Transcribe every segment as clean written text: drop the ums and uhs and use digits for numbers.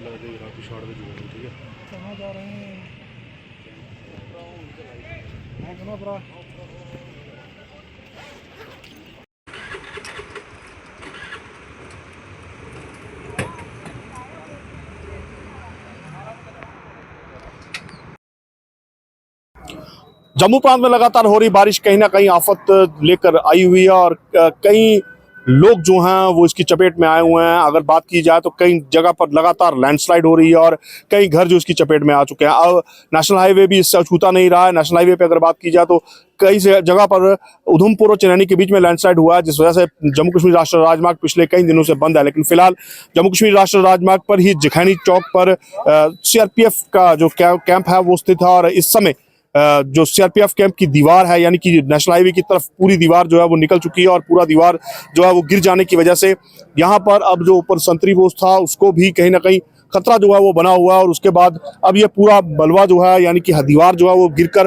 ठीक है, कहाँ जा रहे हैं? जम्मू प्रांत में लगातार हो रही बारिश कहीं ना कहीं आफत लेकर आई हुई है और कई लोग जो हैं वो इसकी चपेट में आए हुए हैं। अगर बात की जाए तो कई जगह पर लगातार लैंडस्लाइड हो रही है और कई घर जो इसकी चपेट में आ चुके हैं। अब नेशनल हाईवे भी इससे अछूता नहीं रहा है। नेशनल हाईवे पे अगर बात की जाए तो कई जगह पर उधमपुर और चनैनी के बीच में लैंडस्लाइड हुआ है, जिस वजह से जम्मू कश्मीर राष्ट्रीय राजमार्ग पिछले कई दिनों से बंद है। लेकिन फिलहाल जम्मू कश्मीर राष्ट्रीय राजमार्ग पर ही जखैनी चौक पर सीआरपीएफ का जो कैंप है वो स्थित है और इस समय जो सीआरपीएफ कैंप की दीवार है, यानी कि नेशनल हाईवे की तरफ पूरी दीवार जो है वो निकल चुकी है और पूरा दीवार जो है वो गिर जाने की वजह से यहाँ पर अब जो ऊपर संतरी बोझ था उसको भी कहीं ना कहीं खतरा जो है वो बना हुआ है। और उसके बाद अब ये पूरा बलवा जो है, यानी कि दीवार जो है वो गिरकर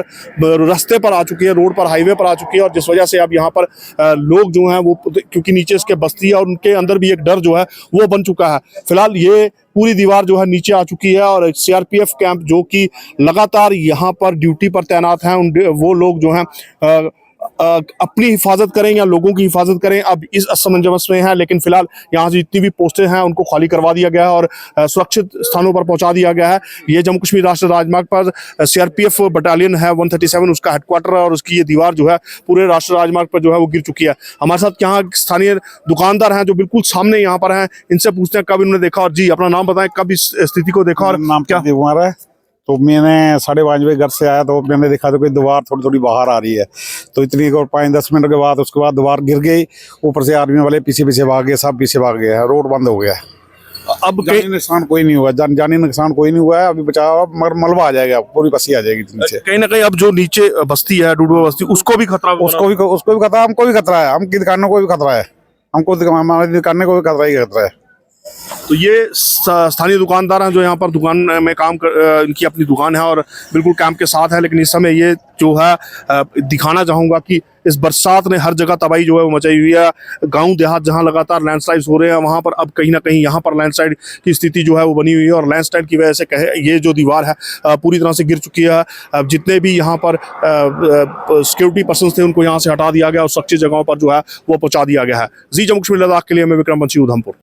रास्ते पर आ चुकी है, रोड पर, हाईवे पर आ चुकी है। और जिस वजह से अब यहाँ पर लोग जो हैं वो, क्योंकि नीचे इसके बस्ती है और उनके अंदर भी एक डर जो है वो बन चुका है। फिलहाल ये पूरी दीवार जो है नीचे आ चुकी है और सीआरपीएफ कैंप जो कि लगातार यहाँ पर ड्यूटी पर तैनात हैं, वो लोग जो हैं अपनी हिफाजत करें या लोगों की हिफाजत करें, अब इस असमंजस में है। लेकिन फिलहाल यहाँ से जितनी भी पोस्टें हैं उनको खाली करवा दिया गया है और सुरक्षित स्थानों पर पहुंचा दिया गया है। ये जम्मू कश्मीर राष्ट्रीय राजमार्ग पर सीआरपीएफ बटालियन है 137, उसका हेडक्वार्टर है और उसकी ये दीवार जो है पूरे राष्ट्रीय राजमार्ग पर जो है वो गिर चुकी है। हमारे साथ यहाँ स्थानीय दुकानदार हैं जो बिल्कुल सामने यहाँ पर हैं, इनसे पूछते हैं कब इन्होंने देखा। और जी, अपना नाम बताएं, कब इस स्थिति को देखा और नाम क्या? है तो मैंने 5:30 बजे घर से आया तो मैंने देखा तो कोई दीवार थोड़ी थोड़ी बाहर आ रही है। तो इतनी और 5-10 मिनट के बाद उसके बाद दीवार गिर गई, ऊपर से आर्मी वाले पीछे पीछे भाग गए, सब पीछे भाग गए, रोड बंद हो गया। अब जानी नुकसान कोई नहीं हुआ, जानी नुकसान कोई नहीं हुआ है। अभी बचाव, मगर मलबा आ जाएगा, पूरी बस्ती आ जाएगी नीचे। कहीं ना कहीं अब जो नीचे बस्ती है, डूडवा बस्ती, उसको भी खतरा, उसको भी खतरा, हमको भी खतरा है, हम की दुकानों को भी खतरा है, हमारी दुकानों को भी खतरा ही खतरा है। तो ये स्थानीय दुकानदार हैं जो यहाँ पर दुकान में काम इनकी अपनी दुकान है और बिल्कुल कैंप के साथ है। लेकिन इस समय ये जो है दिखाना चाहूँगा कि इस बरसात ने हर जगह तबाही जो है वो मचाई हुई है। गांव देहात जहाँ लगातार लैंडस्लाइड हो रहे हैं वहाँ पर अब कहीं ना कहीं यहाँ पर लैंडस्लाइड की स्थिति जो है वो बनी हुई है और लैंडस्लाइड की वजह से ये जो दीवार है पूरी तरह से गिर चुकी है। जितने भी यहाँ पर सिक्योरिटी पर्सन थे उनको यहाँ से हटा दिया गया और सुरक्षित जगहों पर जो है वो पहुँचा दिया गया है। जी जम्मू कश्मीर लद्दाख के लिए मैं विक्रम बंशी, उधमपुर।